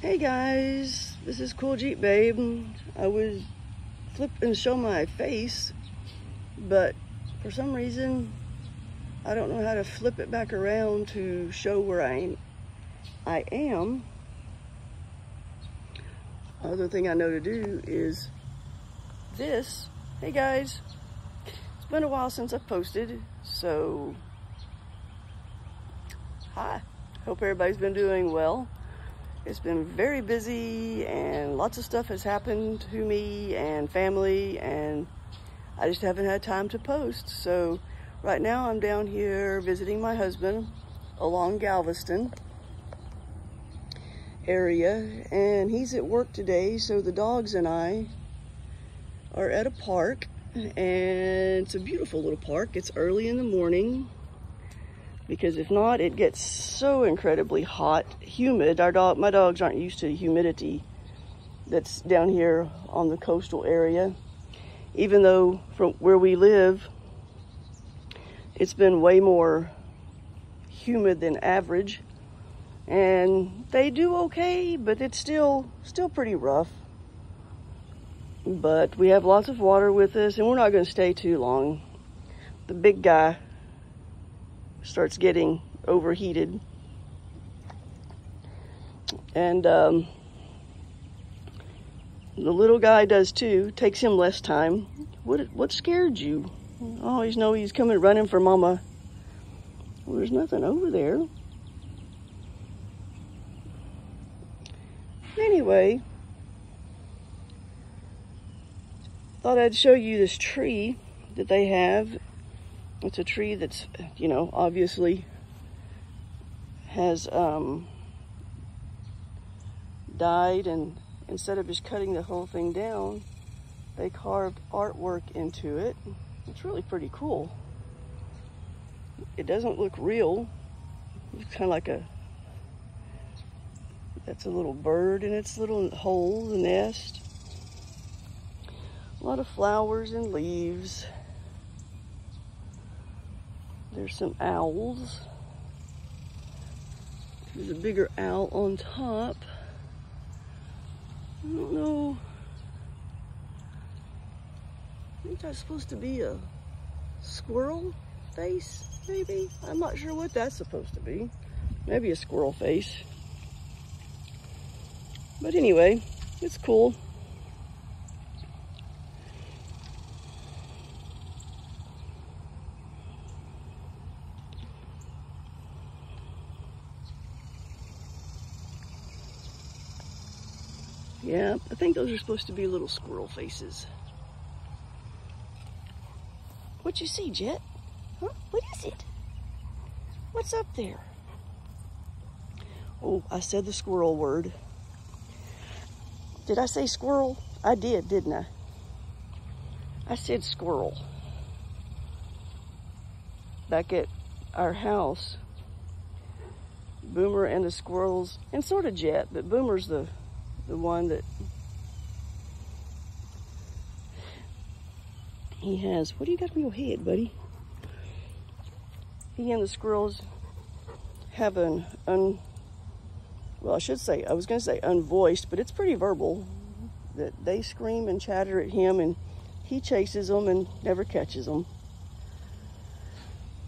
Hey guys, this is Cool Jeep Babe. I was flipping to show my face, but for some reason I don't know how to flip it back around to show where I am. Other thing I know to do is this. Hey guys, it's been a while since I've posted, so hi. Hope everybody's been doing well. It's been very busy and lots of stuff has happened to me and family, and I just haven't had time to post. So right now I'm down here visiting my husband along Galveston area, and he's at work today, so the dogs and I are at a park, and it's a beautiful little park. It's early in the morning, because if not, it gets so incredibly hot, humid. My dogs aren't used to the humidity that's down here on the coastal area. Even though from where we live, it's been way more humid than average. And they do okay, but it's still pretty rough. But we have lots of water with us, and we're not going to stay too long. The big guy starts getting overheated, and the little guy does too. Takes him less time. What scared you? I always know he's coming running for mama. Well, there's nothing over there. Anyway, thought I'd show you this tree that they have. It's a tree that's, you know, obviously has died, and instead of just cutting the whole thing down, they carved artwork into it. It's really pretty cool. It doesn't look real. It's kind of like that's a little bird in its little hole, the nest. A lot of flowers and leaves. There's some owls. There's a bigger owl on top. I don't know. I think that's supposed to be a squirrel face, maybe? I'm not sure what that's supposed to be. Maybe a squirrel face. But anyway, it's cool. Yeah, I think those are supposed to be little squirrel faces. What you see, Jett? Huh? What is it? What's up there? Oh, I said the squirrel word. Did I say squirrel? I did, didn't I? I said squirrel. Back at our house, Boomer and the squirrels, and sort of Jett, but Boomer's the one that he has. What do you got on your head, buddy? He and the squirrels have well, I was going to say unvoiced, but it's pretty verbal, that they scream and chatter at him, and he chases them and never catches them.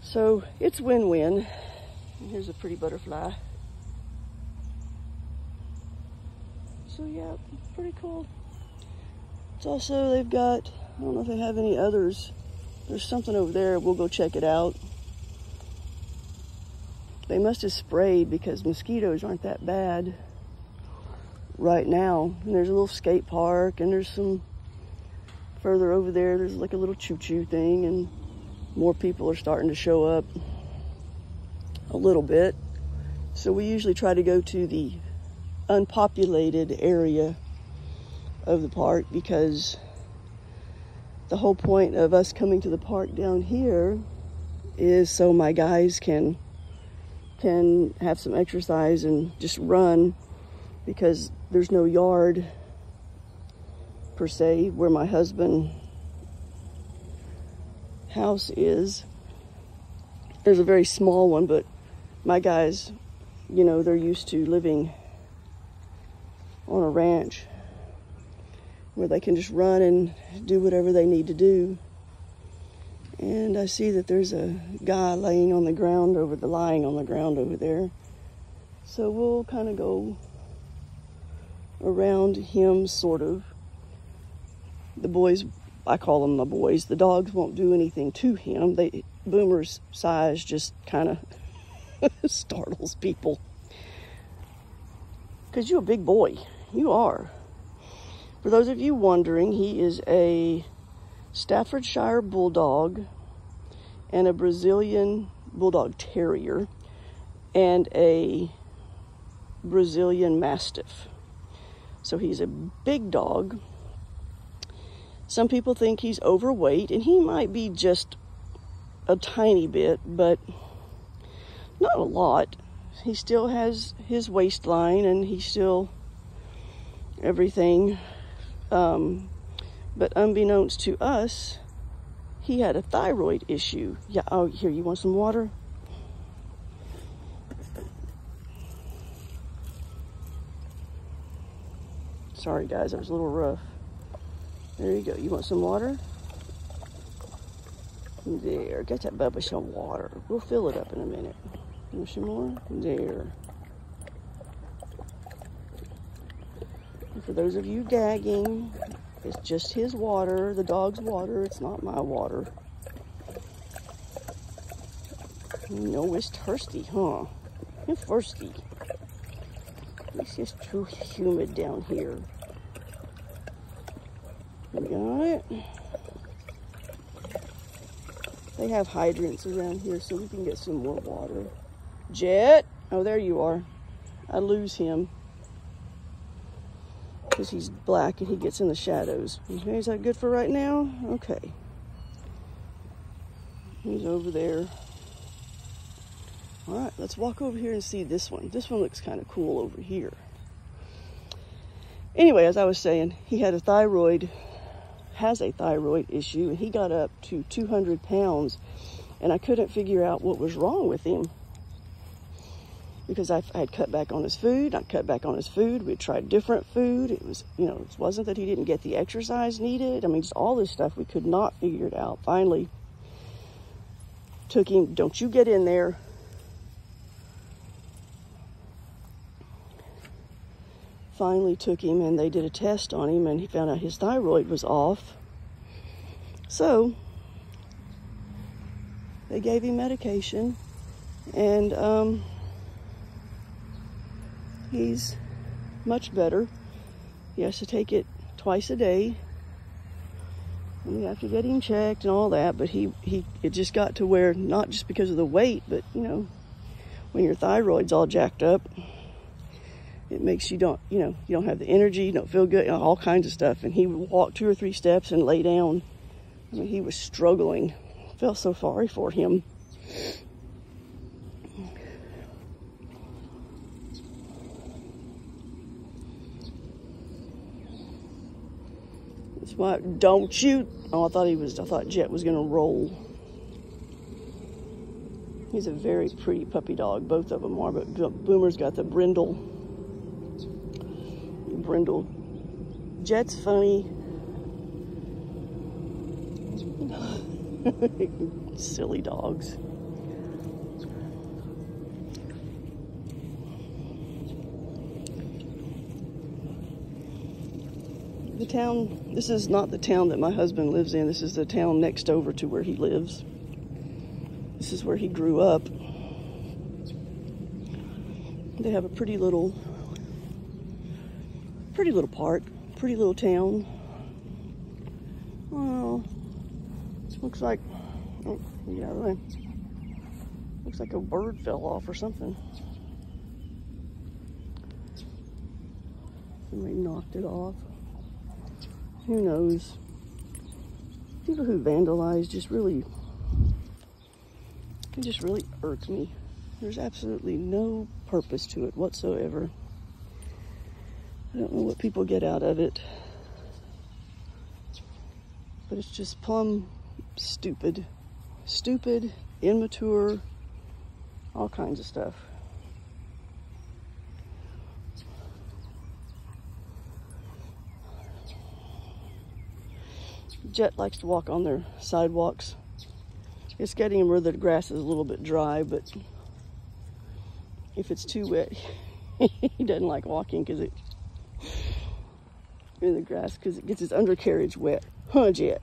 So it's win-win. Here's a pretty butterfly. So yeah, pretty cool. It's also, they've got, I don't know if they have any others. There's something over there. We'll go check it out. They must have sprayed, because mosquitoes aren't that bad right now. And there's a little skate park, and there's some further over there. There's like a little choo-choo thing, and more people are starting to show up a little bit. So we usually try to go to the unpopulated area of the park, because the whole point of us coming to the park down here is so my guys can have some exercise and just run, because there's no yard per se where my husband's house is. There's a very small one, but my guys, you know, they're used to living on a ranch where they can just run and do whatever they need to do. And I see that there's a guy lying on the ground over there. So we'll kind of go around him, sort of. The boys, I call them my boys, the dogs won't do anything to him. Boomer's size just kind of startles people. Because you're a big boy. You are. For those of you wondering, he is a Staffordshire Bulldog and a Brazilian Bulldog Terrier and a Brazilian Mastiff. So he's a big dog. Some people think he's overweight, and he might be just a tiny bit, but not a lot. He still has his waistline, and he's still everything. But unbeknownst to us, he had a thyroid issue. Yeah, oh, here, you want some water? Sorry, guys, that was a little rough. There you go. You want some water? There, get that Bubba some water. We'll fill it up in a minute. You want some more? There. And for those of you gagging, it's just his water, the dog's water. It's not my water. No, it's thirsty, huh? You're thirsty. It's just too humid down here. You got it? They have hydrants around here so we can get some more water. Jett! Oh, there you are. I lose him because he's black and he gets in the shadows. Okay, is that good for right now? Okay. He's over there. All right, let's walk over here and see this one. This one looks kind of cool over here. Anyway, as I was saying, he has a thyroid issue, and he got up to 200 pounds, and I couldn't figure out what was wrong with him because I had cut back on his food. We had tried different food. It was, it wasn't that he didn't get the exercise needed. I mean, just all this stuff. We could not figure it out. Finally, took him, don't you get in there. Finally took him, and they did a test on him, and he found out his thyroid was off. So they gave him medication, and he's much better. He has to take it twice a day, and we have to get him checked and all that. But it just got to where, not just because of the weight, but when your thyroid's all jacked up, it makes you don't have the energy, you don't feel good, all kinds of stuff. And he would walk 2 or 3 steps and lay down. I mean, he was struggling. Felt so sorry for him. That's why, don't shoot. Oh, I thought Jett was gonna roll. He's a very pretty puppy dog. Both of them are, but Boomer's got the brindle. Jett's funny. Silly dogs. The town, this is not the town that my husband lives in. This is the town next over to where he lives. This is where he grew up. They have a pretty little park, pretty little town. Well, looks like, oh, yeah, looks like a bird fell off or something. Somebody knocked it off. Who knows? People who vandalize just really irk me. There's absolutely no purpose to it whatsoever. I don't know what people get out of it, but it's just plumb stupid, immature, all kinds of stuff. Jett likes to walk on their sidewalks. It's getting him where the grass is a little bit dry, but if it's too wet, he doesn't like walking in the grass because it gets his undercarriage wet. Huh, Jett?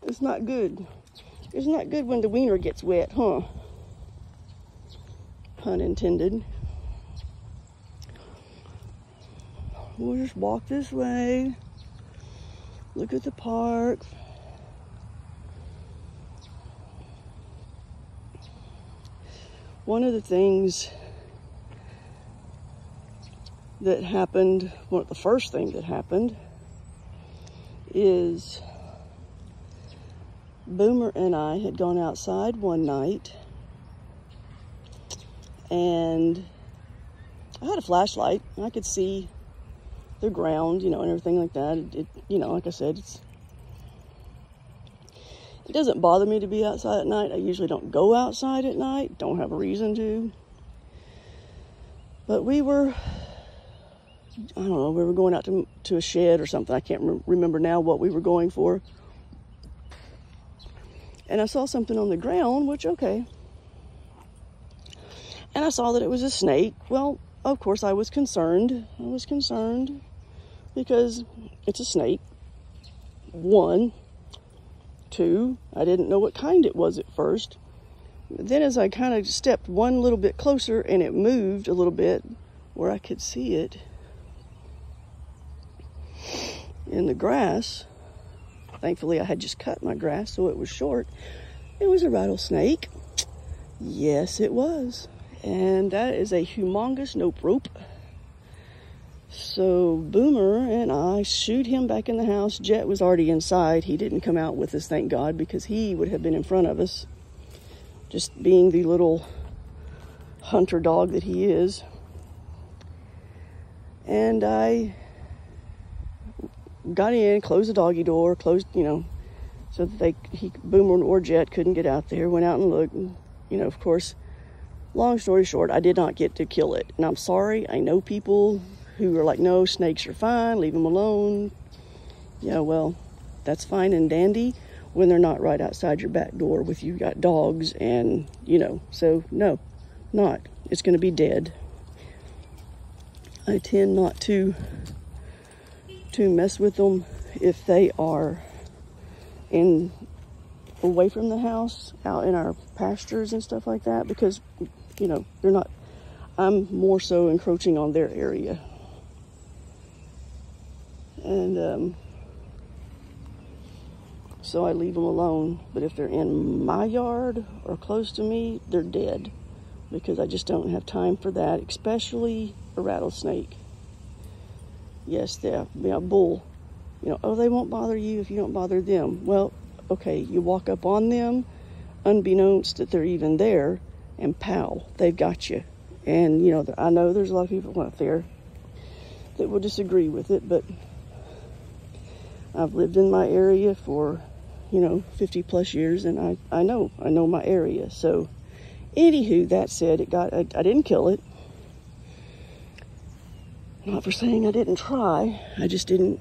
It's not good. It's not good when the wiener gets wet, huh? Pun intended. We'll just walk this way. Look at the park. One of the things that happened, the first thing that happened is Boomer and I had gone outside one night, and I had a flashlight. I could see the ground, and everything like that. Like I said, it doesn't bother me to be outside at night. I usually don't go outside at night. Don't have a reason to. But we were going out to a shed or something. I can't remember now what we were going for. And I saw something on the ground, which, okay. And I saw that it was a snake. Well, of course, I was concerned. Because it's a snake. 1. 2, I didn't know what kind it was at first. Then as I kind of stepped one little bit closer and it moved a little bit where I could see it in the grass. Thankfully, I had just cut my grass, so it was short. It was a rattlesnake. Yes, it was. And that is a humongous nope rope. So Boomer and I shooed him back in the house. Jett was already inside. He didn't come out with us, thank God, because he would have been in front of us, just being the little hunter dog that he is. And I got in, closed the doggy door, so that Boomer or Jett couldn't get out there. Went out and looked, and, of course, long story short, I did not get to kill it. And I'm sorry, I know people who are like, no, snakes are fine, leave them alone. Yeah, well, that's fine and dandy when they're not right outside your back door with you got dogs and, so no, not. It's going to be dead. I tend not to mess with them if they are away from the house, out in our pastures and stuff like that, because, they're not, I'm more so encroaching on their area. And so I leave them alone. But if they're in my yard or close to me, they're dead, because I just don't have time for that, especially a rattlesnake. Yes, they're a bull. They won't bother you if you don't bother them. Well, okay, you walk up on them, unbeknownst that they're even there, and pow, they've got you. And, I know there's a lot of people out there that will disagree with it, but I've lived in my area for, 50 plus years, and I know my area. So, anywho, that said, I didn't kill it. Not for saying I didn't try. I just didn't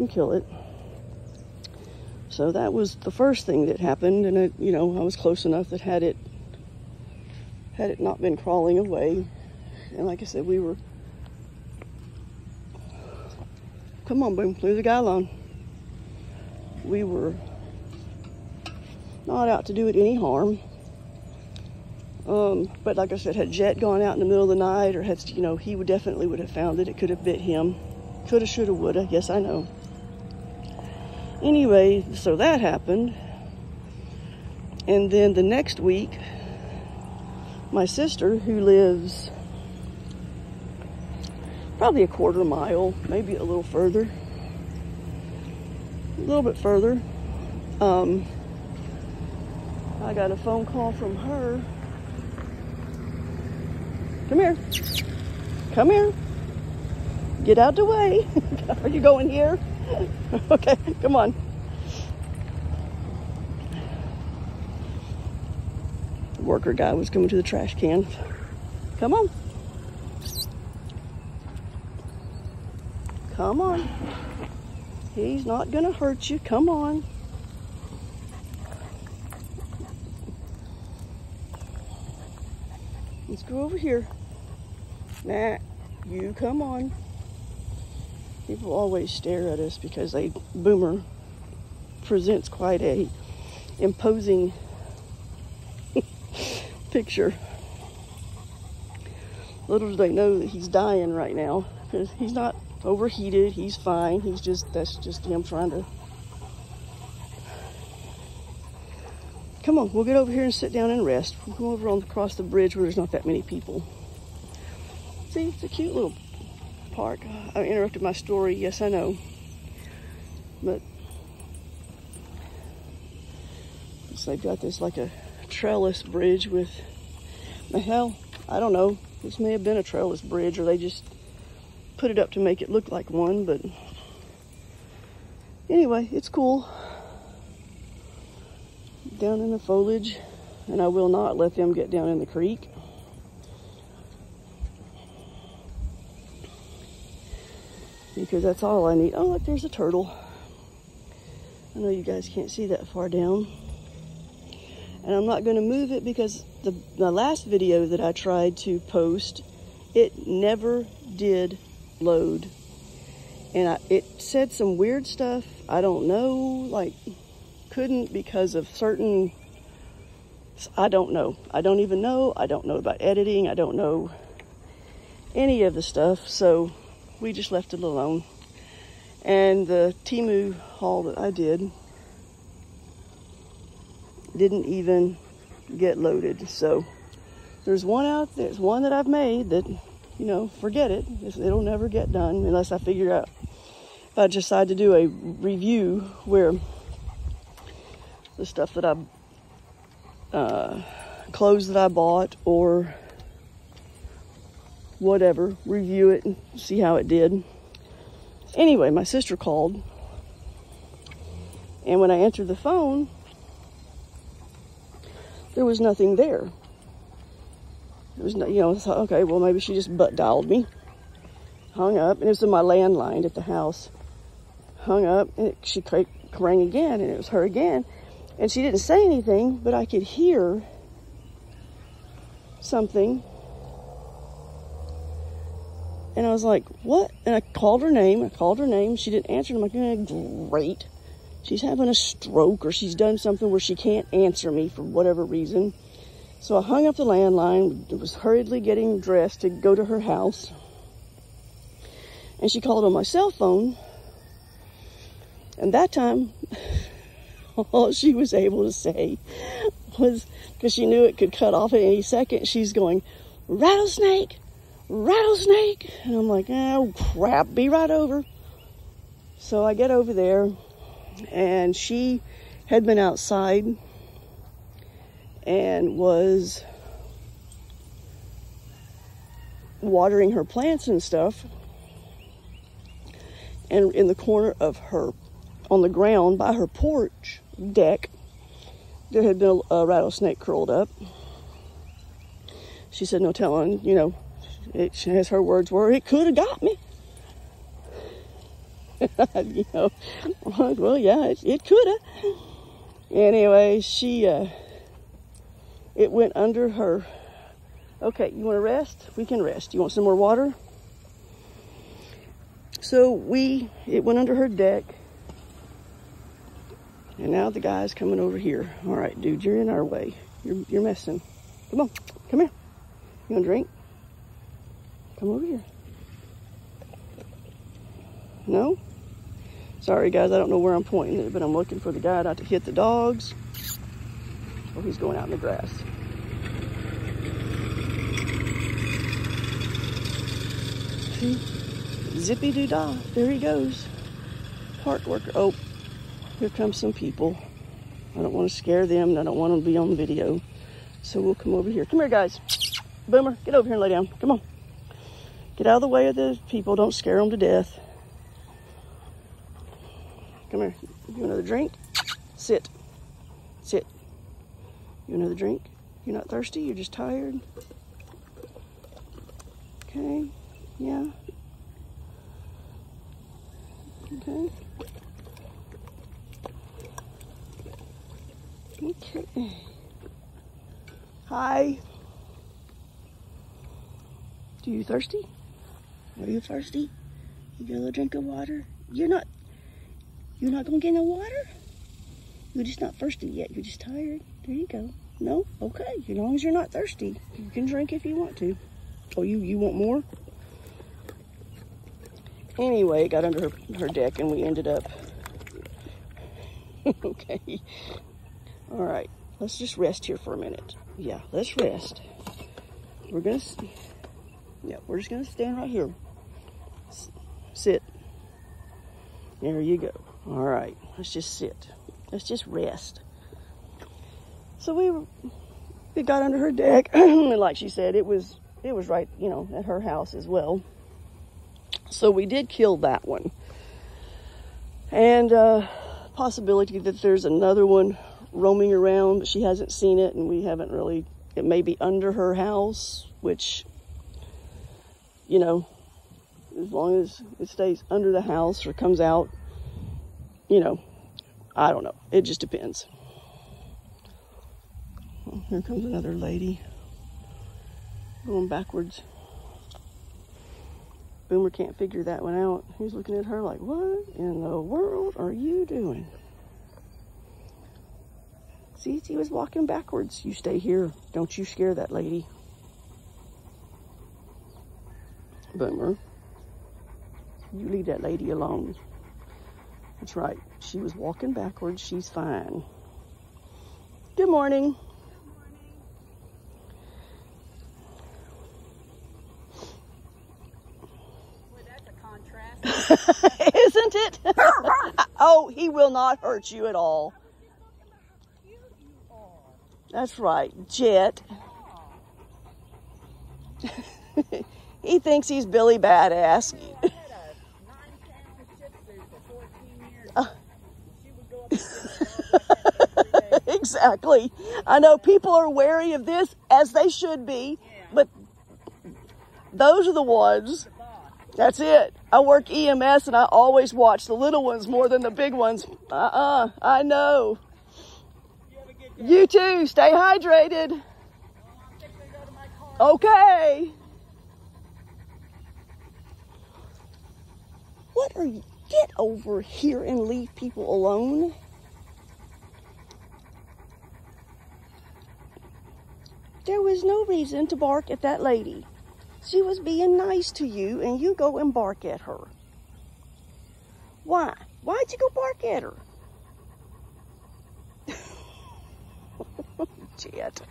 kill it. So that was the first thing that happened, and I was close enough that had it not been crawling away, and like I said, we were. Come on, Boom, leave the guy alone. We were not out to do it any harm. But like I said, had Jett gone out in the middle of the night, or he definitely would have found it. It could have bit him. Coulda, shoulda, woulda. Yes, I know. Anyway, so that happened. And then the next week, my sister, who lives probably a quarter mile, maybe a little bit further. I got a phone call from her. Come here. Get out the way. Are you going here? Okay, come on. The worker guy was coming to the trash can. Come on. Come on. He's not gonna hurt you. Come on. Let's go over here. Nah, you come on. People always stare at us because Boomer presents quite a imposing picture. Little do they know that he's dying right now, because he's not overheated, he's fine. That's just him trying to. Come on, we'll get over here and sit down and rest. We'll go over across the bridge where there's not that many people. See, it's a cute little park. I interrupted my story, yes I know. But they've got this like a trellis bridge with, the hell, I don't know. This may have been a trellis bridge, or they just put it up to make it look like one, but anyway, it's cool. Down in the foliage, and I will not let them get down in the creek. Because that's all I need. Oh, look, there's a turtle. I know you guys can't see that far down. And I'm not going to move it because the last video that I tried to post, it never did load. And it said some weird stuff. I don't know, like, couldn't because of certain, I don't know. I don't even know. I don't know about editing. I don't know any of the stuff. So we just left it alone. And the Temu haul that I did didn't even get loaded. So there's one out there, there's one that I've made that, you know, forget it. It'll never get done unless I figure out, if I decide to do a review where the stuff that clothes that I bought or whatever, review it and see how it did. Anyway, my sister called, and when I answered the phone, there was nothing there. There was no, you know, I thought, okay, well, maybe she just butt dialed me. Hung up, and it was in my landline at the house. Hung up, and she rang again, and it was her again. And she didn't say anything, but I could hear something. And I was like, what? And I called her name. She didn't answer. And I'm like, great. She's having a stroke, or she's done something where she can't answer me for whatever reason. So I hung up the landline, was hurriedly getting dressed to go to her house. And she called on my cell phone. And that time, all she was able to say was, because she knew it could cut off at any second, she's going, rattlesnake, rattlesnake. And I'm like, oh crap, be right over. So I get over there, and she had been outside and was watering her plants and stuff. And in the corner of her, on the ground by her porch deck, there had been a rattlesnake curled up. She said, no telling, you know, as her words were, it could have got me. You know, well, yeah, it could have. Anyway, it went under her. Okay, you want to rest? We can rest. You want some more water? So it went under her deck. And now the guy's coming over here. All right, dude, you're in our way. You're messing. Come on, come here. You want a drink? Come over here. No? Sorry, guys, I don't know where I'm pointing it, but I'm looking for the guy not to hit the dogs. Oh, he's going out in the grass. See? Zippy-doo-dah. There he goes. Park worker. Oh, here comes some people. I don't want to scare them, and I don't want them to be on video. So we'll come over here. Come here, guys. Boomer, get over here and lay down. Come on. Get out of the way of the people. Don't scare them to death. Come here. You want another drink? Sit. Sit. You want another drink? You're not thirsty? You're just tired? Okay. Yeah. Okay. Hi. Are you thirsty? Are you thirsty? You get a little drink of water? You're not gonna get no water? You're just not thirsty yet. You're just tired. There you go. No? Okay. As long as you're not thirsty, you can drink if you want to. Oh, you want more? Anyway, it got under her deck and we ended up. Okay. All right. Let's just rest here for a minute. Yeah, let's rest. We're just gonna stand right here. Sit. There you go. All right. Let's just sit. Let's just rest. So we got under her deck, and like she said, it was right, at her house as well. So we did kill that one. And possibility that there's another one roaming around, but she hasn't seen it, and we haven't really. It may be under her house, which, as long as it stays under the house or comes out, I don't know. It just depends. Oh, here comes another lady going backwards. Boomer can't figure that one out. He's looking at her like, what in the world are you doing? See, he was walking backwards. You stay here. Don't you scare that lady. Boomer, you leave that lady alone. That's right. She was walking backwards. She's fine. Good morning. Isn't it? Oh, he will not hurt you at all. That's right, Jett. He thinks he's Billy Badass. Exactly. I know people are wary of this, as they should be, but those are the ones. That's it. I work EMS and I always watch the little ones more than the big ones. I know. You too. Stay hydrated. Okay. What are you? Get over here and leave people alone. There was no reason to bark at that lady. She was being nice to you, and you go and bark at her. Why? Why'd you go bark at her? Jett.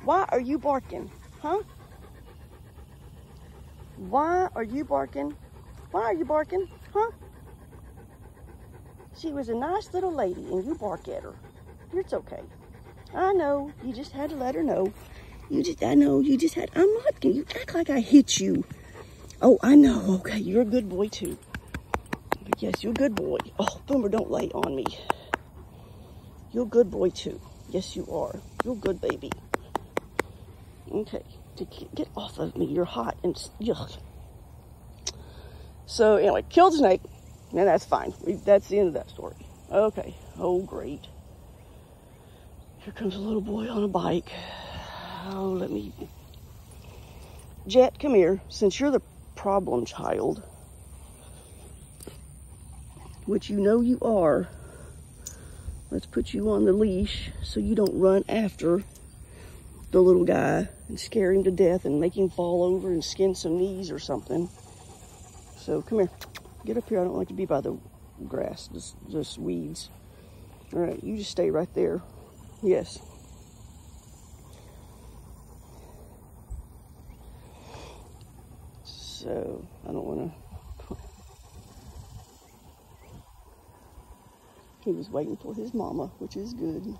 Why are you barking? Huh? Why are you barking? Why are you barking? Huh? She was a nice little lady, and you bark at her. It's okay. I know. You just had to let her know. I know. You just had. I'm not. You act like I hit you. Oh, I know. Okay, you're a good boy too. But yes, you're a good boy. Oh, Boomer, don't lay on me. You're a good boy too. Yes, you are. You're a good baby. Okay, get off of me. You're hot and yuck. So anyway, killed a snake, and that's fine. That's the end of that story. Okay. Oh, great. Here comes a little boy on a bike. Oh, let me... Jett, come here. Since you're the problem child, which you know you are, let's put you on the leash so you don't run after the little guy and scare him to death and make him fall over and skin some knees or something. So come here. Get up here. I don't like to be by the grass, just weeds. All right, you just stay right there. Yes. So, I don't want to... He was waiting for his mama, which is good.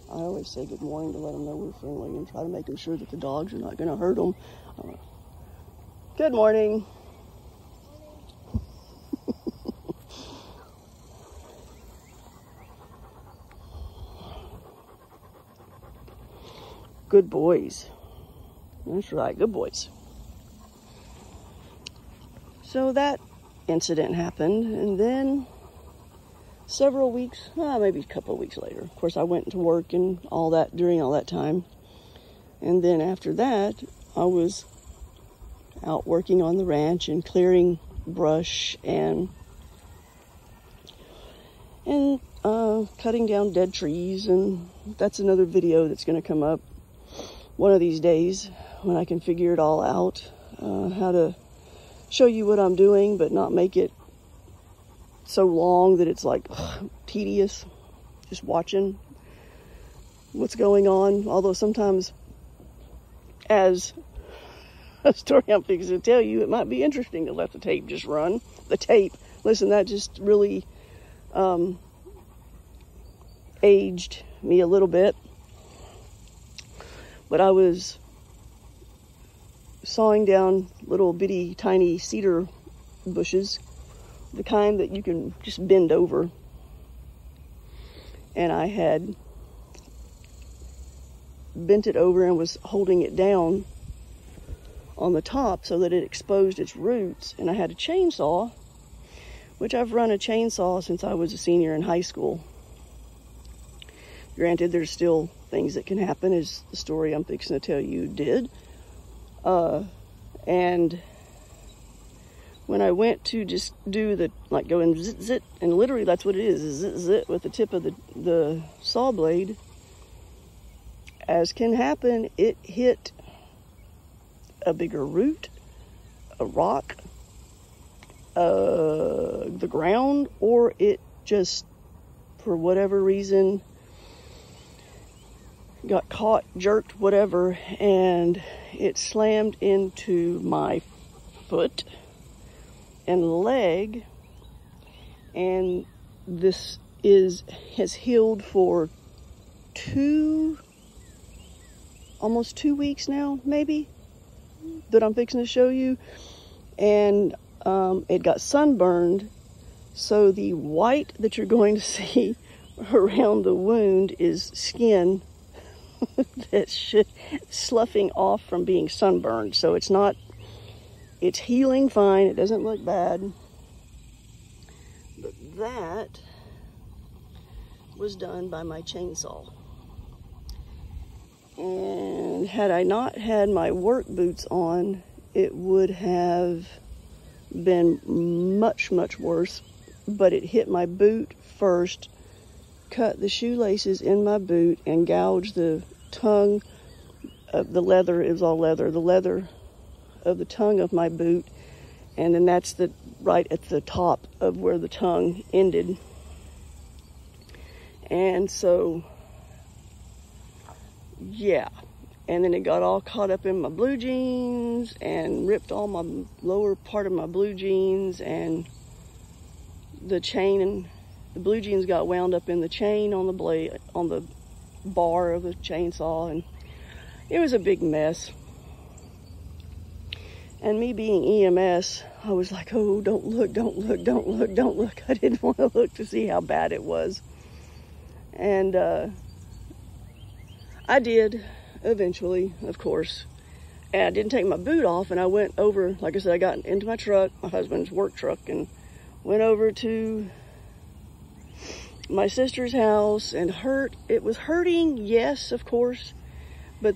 I always say good morning to let them know we're friendly and try to make them sure that the dogs are not going to hurt them. Good morning. Good boys. That's right, good boys. So that incident happened, and then several weeks, maybe a couple of weeks later. Of course, I went to work and all that during all that time. And then after that, I was out working on the ranch and clearing brush and cutting down dead trees. And that's another video that's going to come up one of these days when I can figure it all out, how to show you what I'm doing, but not make it so long that it's like tedious just watching what's going on. Although sometimes, as a story I'm fixing to tell you, it might be interesting to let the tape just run. The tape, listen, that just really aged me a little bit. But I was sawing down little bitty tiny cedar bushes, the kind that you can just bend over. And I had bent it over and was holding it down on the top so that it exposed its roots. And I had a chainsaw, which I've run a chainsaw since I was a senior in high school. Granted, there's still things that can happen, as the story I'm fixing to tell you did. And when I went to just do the, like, go and zit zit, and literally that's what it is zit zit with the tip of the saw blade, as can happen, it hit a bigger root, a rock, the ground, or it just, for whatever reason, got caught, jerked, whatever, and it slammed into my foot and leg. And this has healed for almost 2 weeks now, maybe, that I'm fixing to show you. And it got sunburned, so the white that you're going to see around the wound is skin that's sloughing off from being sunburned. So it's healing fine. It doesn't look bad. But that was done by my chainsaw. And had I not had my work boots on, it would have been much, much worse. But it hit my boot first, cut the shoelaces in my boot, and gouged the tongue of the leather. It was all leather. The leather of the tongue of my boot. And then that's right at the top of where the tongue ended. And so, yeah. And then it got all caught up in my blue jeans and ripped all my lower part of my blue jeans, and the chain and the blue jeans got wound up in the chain on the blade, on the bar of the chainsaw, and it was a big mess. And me being EMS, I was like, oh, don't look, don't look, don't look, don't look. I didn't want to look to see how bad it was. And I did eventually, of course. And I didn't take my boot off, and I went over, like I said, I got into my truck, my husband's work truck, and went over to my sister's house and it was hurting, yes, of course, but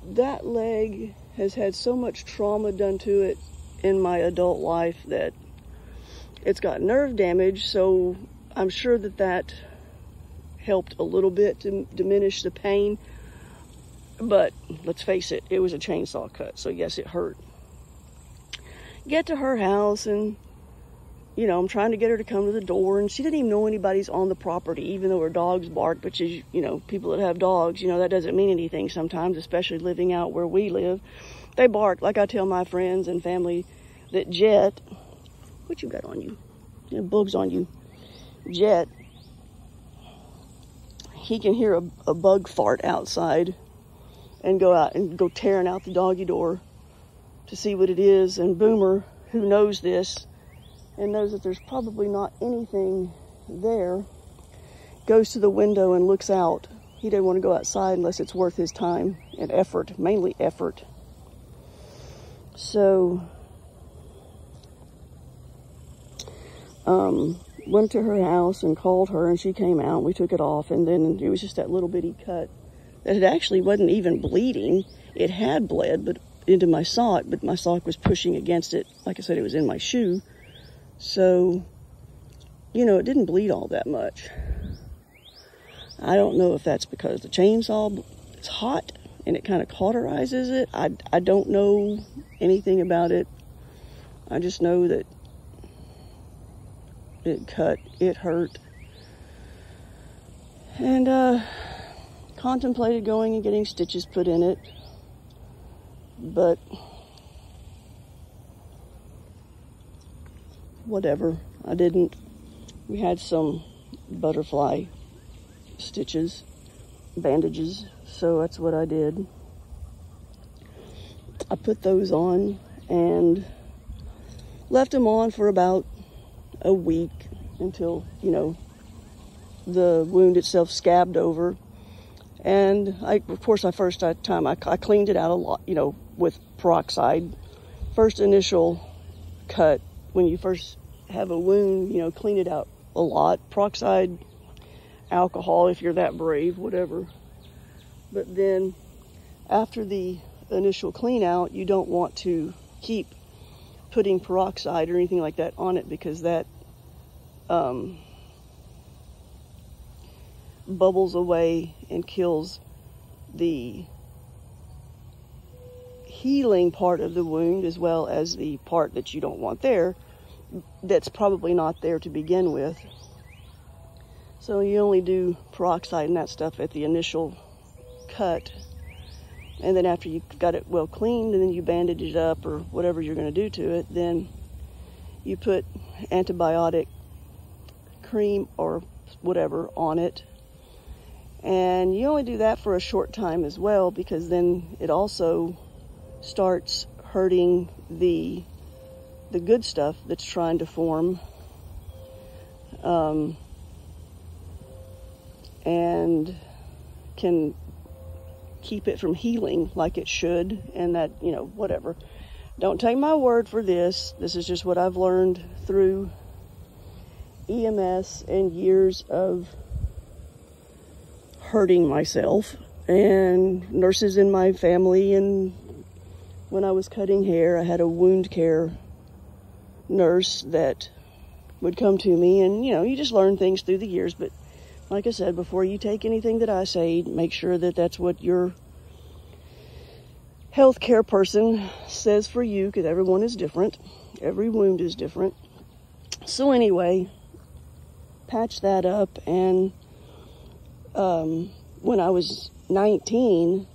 that leg has had so much trauma done to it in my adult life that it's got nerve damage, so I'm sure that helped a little bit to diminish the pain. But let's face it, it was a chainsaw cut, so yes, it hurt. Get to her house, and you know, I'm trying to get her to come to the door, and she didn't even know anybody's on the property, even though her dogs bark, which is, you know, people that have dogs, you know, that doesn't mean anything sometimes, especially living out where we live. They bark. Like I tell my friends and family that Jett, what you got on you? You know, bugs on you. Jett, he can hear a bug fart outside and go out and go tearing out the doggy door to see what it is. And Boomer, who knows this and knows that there's probably not anything there, goes to the window and looks out. He doesn't want to go outside unless it's worth his time and effort, mainly effort. So, went to her house and called her, and she came out. We took it off, and then it was just that little bitty cut that it actually wasn't even bleeding. It had bled, but into my sock, but my sock was pushing against it. Like I said, it was in my shoe. So, you know, it didn't bleed all that much. I don't know if that's because the chainsaw is hot and it kind of cauterizes it. I don't know anything about it. I just know that it cut, it hurt. And contemplated going and getting stitches put in it, but whatever, I didn't. We had some butterfly stitches, bandages, so that's what I did. I put those on and left them on for about a week until, you know, the wound itself scabbed over. And of course, first time I cleaned it out a lot, you know, with peroxide. First initial cut, when you first have a wound, you know, clean it out a lot. Peroxide, alcohol, if you're that brave, whatever. But then after the initial clean out, you don't want to keep putting peroxide or anything like that on it, because that bubbles away and kills the healing part of the wound, as well as the part that you don't want there, that's probably not there to begin with. So you only do peroxide and that stuff at the initial cut, and then after you've got it well cleaned and then you bandage it up or whatever you're going to do to it, then you put antibiotic cream or whatever on it. And you only do that for a short time as well, because then it also starts hurting the good stuff that's trying to form, and can keep it from healing like it should. And that, you know, whatever. Don't take my word for this. This is just what I've learned through EMS and years of hurting myself and nurses in my family. And when I was cutting hair, I had a wound care nurse that would come to me, and, you know, you just learn things through the years. But like I said, before you take anything that I say, make sure that that's what your healthcare person says for you, because everyone is different. Every wound is different. So anyway, patch that up, and when I was 19,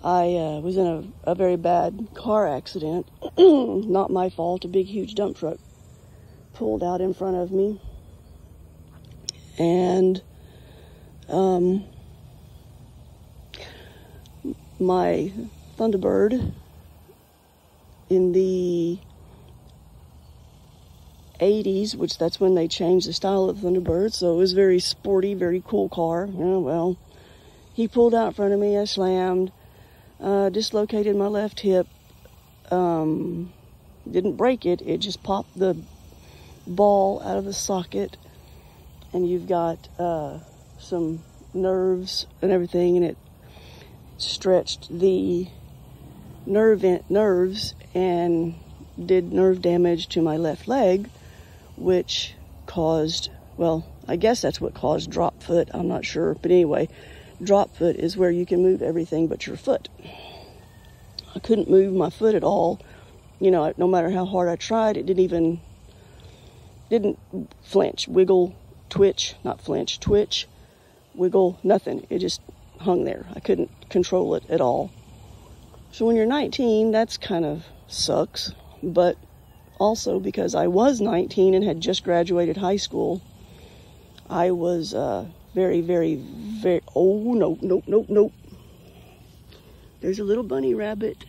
I was in a very bad car accident. Not my fault. A big, huge dump truck pulled out in front of me. And my Thunderbird in the 80s, which that's when they changed the style of Thunderbird, so it was very sporty, very cool car. Yeah, well, he pulled out in front of me. I slammed, dislocated my left hip. Didn't break it, it just popped the ball out of the socket, and you've got some nerves and everything, and it stretched the nerves and did nerve damage to my left leg, which caused, well, I guess that's what caused drop foot. I'm not sure. But anyway, drop foot is where you can move everything but your foot. I couldn't move my foot at all. You know, no matter how hard I tried, it didn't flinch, wiggle, twitch, not flinch, twitch, wiggle, nothing. It just hung there. I couldn't control it at all. So when you're 19, that's kind of sucks. But also because I was 19 and had just graduated high school, I was very, very, very, oh, no, nope, nope, nope. There's a little bunny rabbit.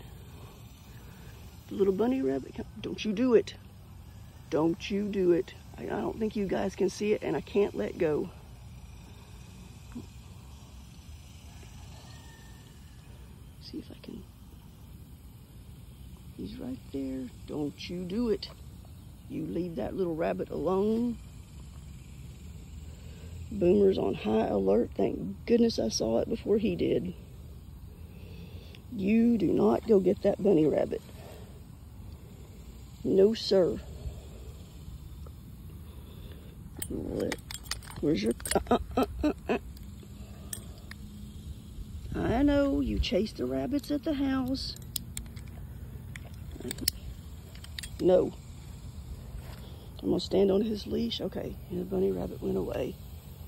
The little bunny rabbit, don't you do it. Don't you do it. I don't think you guys can see it, and I can't let go. See if I can. He's right there. Don't you do it. You leave that little rabbit alone. Boomer's on high alert. Thank goodness I saw it before he did. You do not go get that bunny rabbit. No, sir. Where's your... I know, you chase the rabbits at the house. No. I'm gonna stand on his leash. Okay, and the bunny rabbit went away.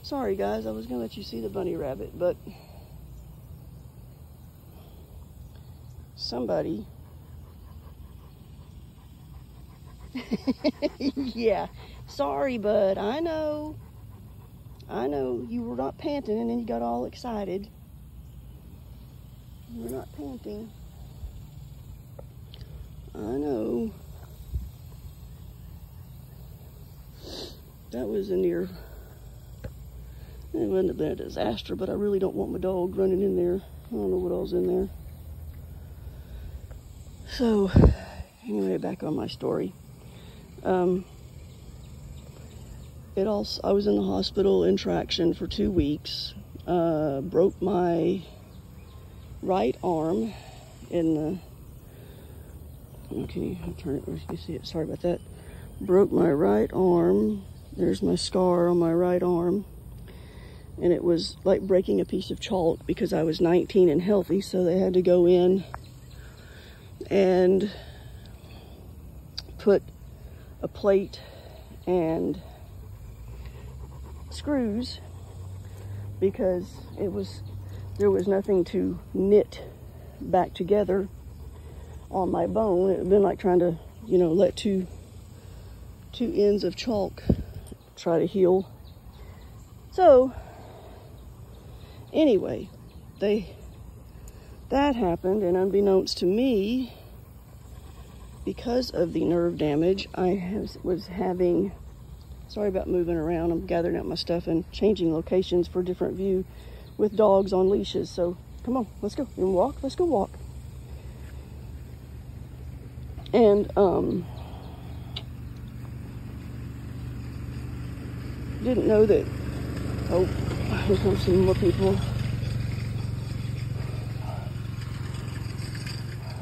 Sorry guys, I was gonna let you see the bunny rabbit, but somebody... Yeah, sorry bud, I know. I know, you were not panting and then you got all excited. You're not panting. I know. That was a near... It wouldn't have been a disaster, but I really don't want my dog running in there. I don't know what all's in there. So, anyway, back on my story. I was in the hospital in traction for 2 weeks. Broke my right arm in the... Can you turn it where you can see it? Sorry about that. Broke my right arm. There's my scar on my right arm. And it was like breaking a piece of chalk because I was 19 and healthy, so they had to go in and put a plate and screws because there was nothing to knit back together on my bone. It had been like trying to, let two ends of chalk try to heal. So anyway, that happened, and unbeknownst to me, because of the nerve damage, I was having... Sorry about moving around. I'm gathering up my stuff and changing locations for a different view with dogs on leashes. So come on, let's go. You want to walk? Let's go walk. And didn't know that... Oh, here comes some more people.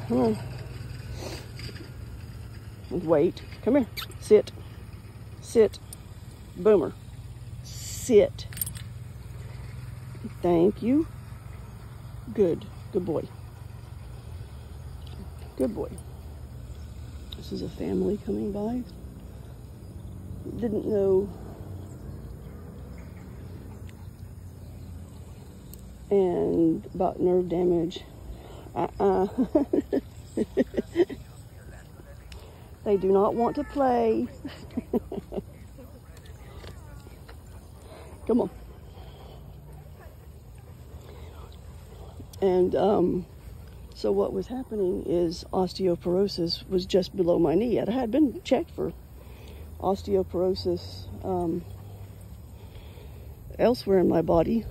Come on. Wait. Come here. Sit. Sit. Boomer. Sit. Thank you. Good. Good boy. Good boy. This is a family coming by. Didn't know. And about nerve damage. They do not want to play. Come on. And so what was happening is osteoporosis was just below my knee. I had been checked for osteoporosis elsewhere in my body.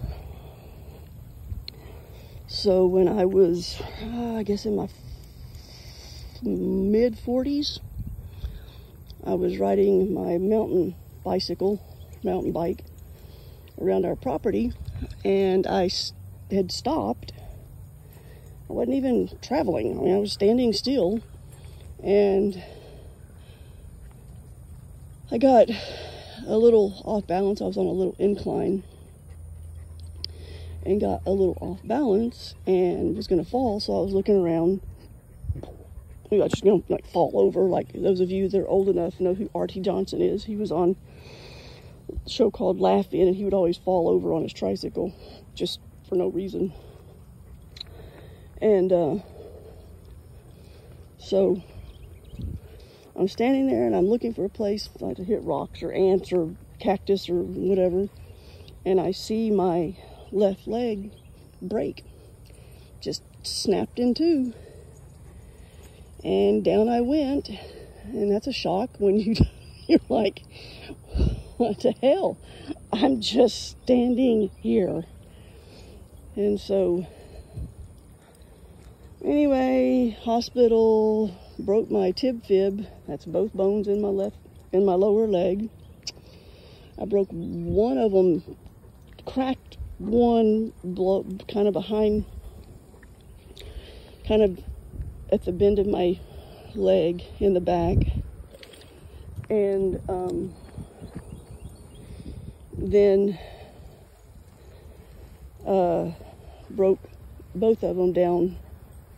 So when I was, I guess in my mid-40s, I was riding my mountain bike around our property, and I had stopped. I wasn't even traveling. I mean, I was standing still, and I got a little off balance. I was on a little incline and got a little off balance and was going to fall, so I was looking around. I was just going to fall over. Like those of you that are old enough know who R.T. Johnson is. He was on a show called Laugh In, and he would always fall over on his tricycle just for no reason. And so I'm standing there and I'm looking for a place like to hit rocks or ants or cactus or whatever, and I see my left leg break, just snapped in two, and down I went. And that's a shock when you're like, what the hell? I'm just standing here. And so anyway, hospital, broke my tib fib. That's both bones in my left in my lower leg. I broke one of them, cracked one blow, kind of behind, kind of at the bend of my leg in the back. And then broke both of them down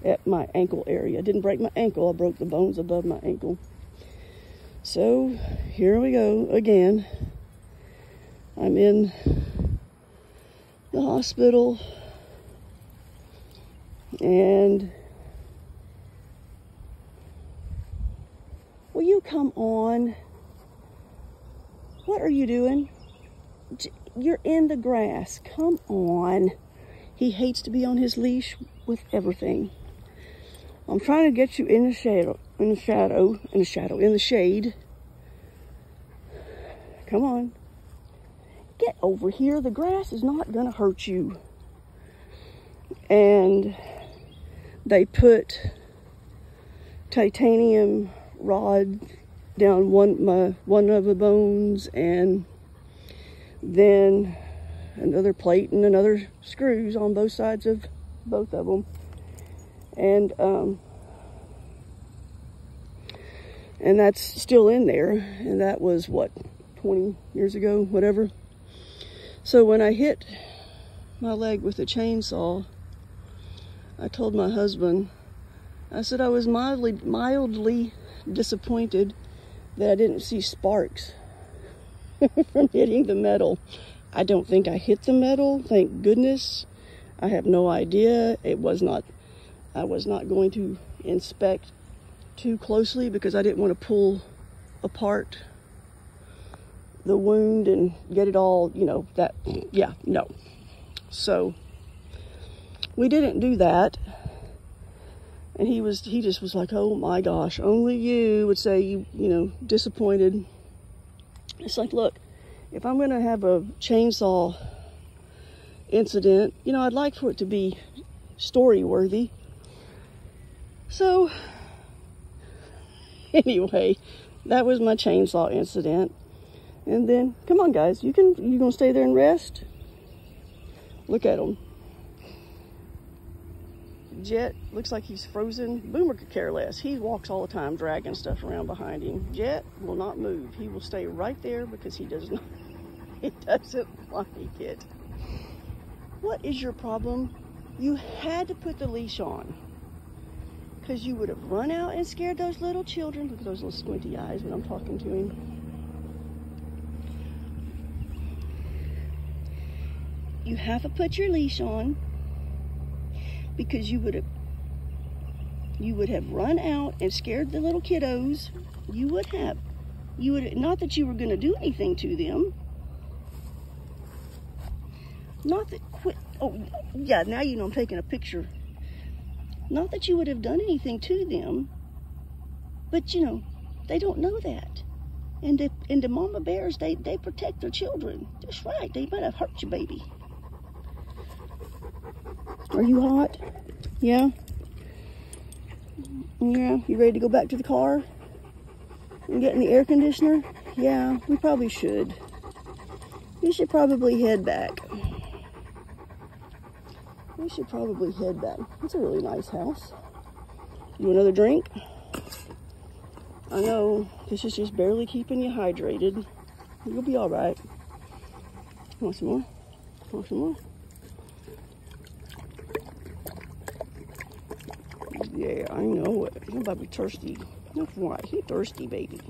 at my ankle area. I didn't break my ankle, I broke the bones above my ankle. So here we go again. I'm in the hospital, and will you come on? What are you doing? You're in the grass. Come on. He hates to be on his leash with everything. I'm trying to get you in the shade. Come on. Get over here. The grass is not going to hurt you. And they put titanium rod down one of the bones, and then another plate and another screws on both sides of both of them. And that's still in there, and that was what, 20 years ago, whatever. So when I hit my leg with a chainsaw, I told my husband, I said I was mildly disappointed that I didn't see sparks from hitting the metal. I don't think I hit the metal, thank goodness. I have no idea. I was not going to inspect too closely because I didn't want to pull apart the wound and get it all, no. So we didn't do that. And he just was like, oh my gosh, only you would say you disappointed. It's like, look, if I'm going to have a chainsaw incident, I'd like for it to be story worthy. So anyway, that was my chainsaw incident. And then, come on guys, you gonna stay there and rest? Look at him. Jett looks like he's frozen. Boomer could care less. He walks all the time dragging stuff around behind him. Jett will not move. He will stay right there because he doesn't like it. What is your problem? You had to put the leash on because you would have run out and scared those little children. Look at those little squinty eyes when I'm talking to him. You have to put your leash on because you would have run out and scared the little kiddos. You would have. Not that you were going to do anything to them. Not that, oh, yeah, now you know I'm taking a picture. Not that you would have done anything to them, but they don't know that. And the mama bears, they protect their children. That's right, they might have hurt your baby. Are you hot? Yeah? Yeah, you ready to go back to the car and get in the air conditioner? Yeah, we probably should. We should probably head back. It's a really nice house. You want another drink? I know, this is just barely keeping you hydrated. You'll be all right. Want some more? Want some more? Yeah, I know it. You're about to be thirsty. That's right, he's thirsty, baby.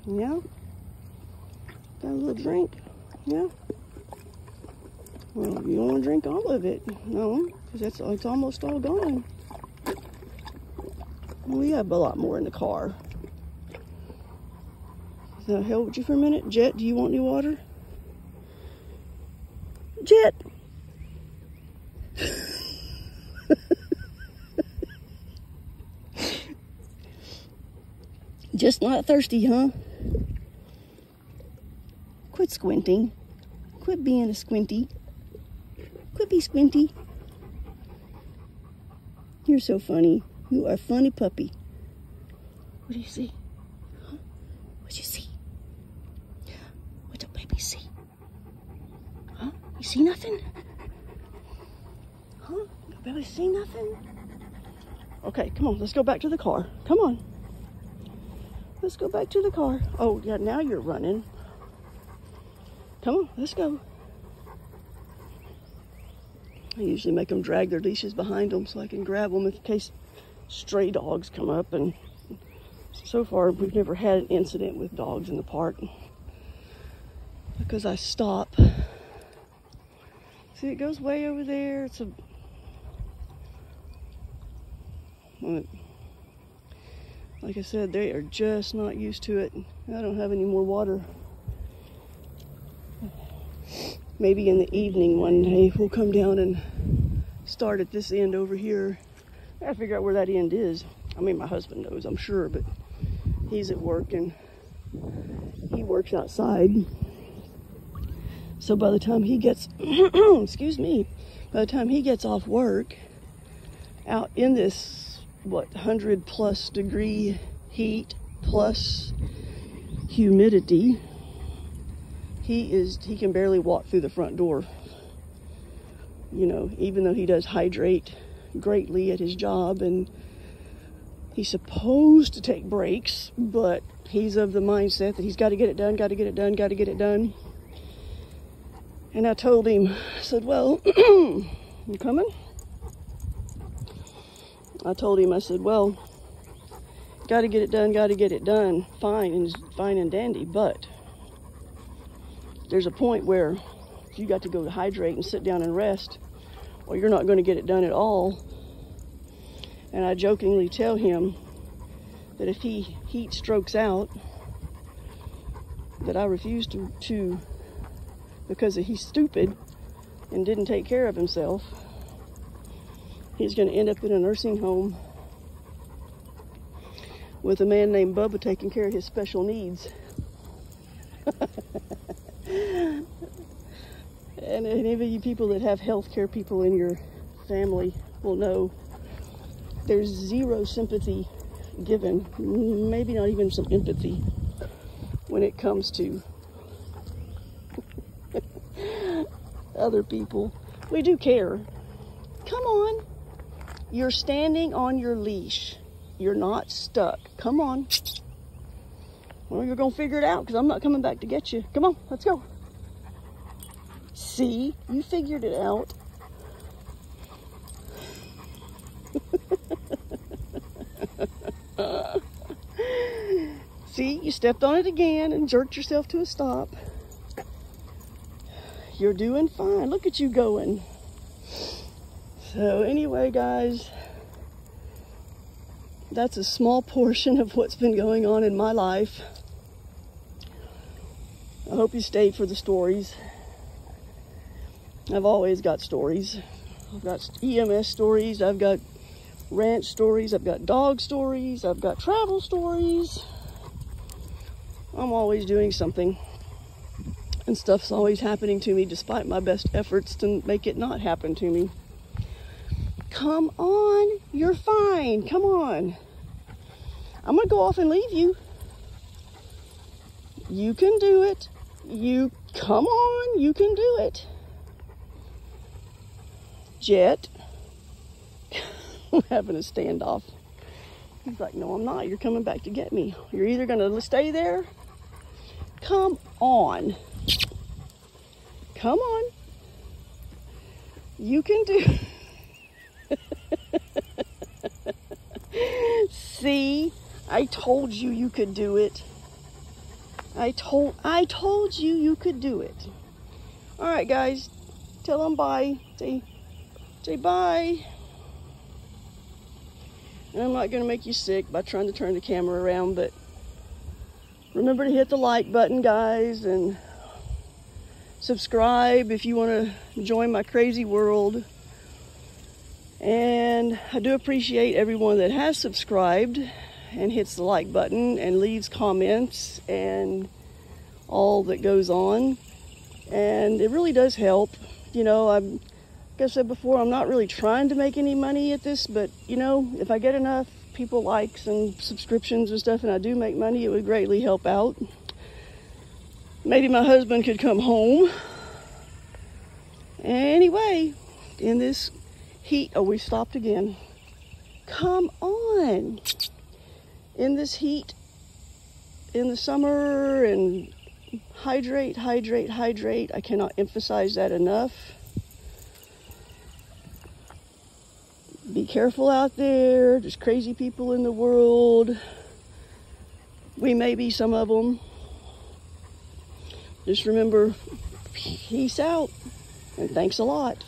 Yeah? Got a little drink? Yeah? Well, you don't want to drink all of it. No, because it's almost all gone. We have a lot more in the car. Can I help you for a minute? Jett, do you want any water? Jett! Just not thirsty, huh? Quit squinting. Quit being a squinty. Quit be squinty. You're so funny. You are a funny puppy. What do you see? Huh? What you see? What the baby see? Huh? You see nothing? Huh? You barely see nothing? Okay, come on. Let's go back to the car. Come on. Let's go back to the car. Oh, yeah, now you're running. Come on, let's go. I usually make them drag their leashes behind them so I can grab them in case stray dogs come up. And so far, we've never had an incident with dogs in the park because I stop. See, it goes way over there. It's a... Like I said, they are just not used to it. I don't have any more water. Maybe in the evening one day we'll come down and start at this end over here. I gotta figure out where that end is. I mean, my husband knows, I'm sure, but he's at work and he works outside. So by the time he gets, excuse me, by the time he gets off work, out in this, what, 100+ degree heat plus humidity, he can barely walk through the front door. You know, even though he does hydrate greatly at his job and he's supposed to take breaks, but he's of the mindset that he's got to get it done, got to get it done, got to get it done. And I told him, I said, well, you coming? I told him, I said, well, got to get it done, fine and dandy, but there's a point where you got to go to hydrate and sit down and rest, or you're not going to get it done at all. And I jokingly tell him that if he heat strokes out, that I refuse to because he's stupid and didn't take care of himself. He's going to end up in a nursing home with a man named Bubba taking care of his special needs. And any of you people that have healthcare people in your family will know there's zero sympathy given, maybe not even some empathy, when it comes to other people. We do care. Come on. You're standing on your leash. You're not stuck. Come on. Well, you're going to figure it out because I'm not coming back to get you. Come on, let's go. See, you figured it out. See, you stepped on it again and jerked yourself to a stop. You're doing fine. Look at you going. So anyway, guys, that's a small portion of what's been going on in my life. I hope you stayed for the stories. I've always got stories. I've got EMS stories. I've got ranch stories. I've got dog stories. I've got travel stories. I'm always doing something. And stuff's always happening to me despite my best efforts to make it not happen to me. Come on. You're fine. Come on. I'm going to go off and leave you. You can do it. Come on. You can do it. Jett. I'm having a standoff. He's like, no, I'm not. You're coming back to get me. You're either going to stay there. Come on. Come on. You can do See, I told you you could do it. I told you you could do it. All right, guys. Tell them bye. Say bye. And I'm not going to make you sick by trying to turn the camera around, but remember to hit the like button, guys, and subscribe if you want to join my crazy world. And I do appreciate everyone that has subscribed and hits the like button and leaves comments and all that goes on. And it really does help. You know, Like I said before, I'm not really trying to make any money at this, but you know, if I get enough people likes and subscriptions and stuff and I do make money, it would greatly help out. Maybe my husband could come home. Anyway, in this heat, oh, we stopped again. Come on. In this heat, in the summer, and hydrate, hydrate, hydrate. I cannot emphasize that enough. Be careful out there. There's crazy people in the world. We may be some of them. Just remember, peace out, and thanks a lot.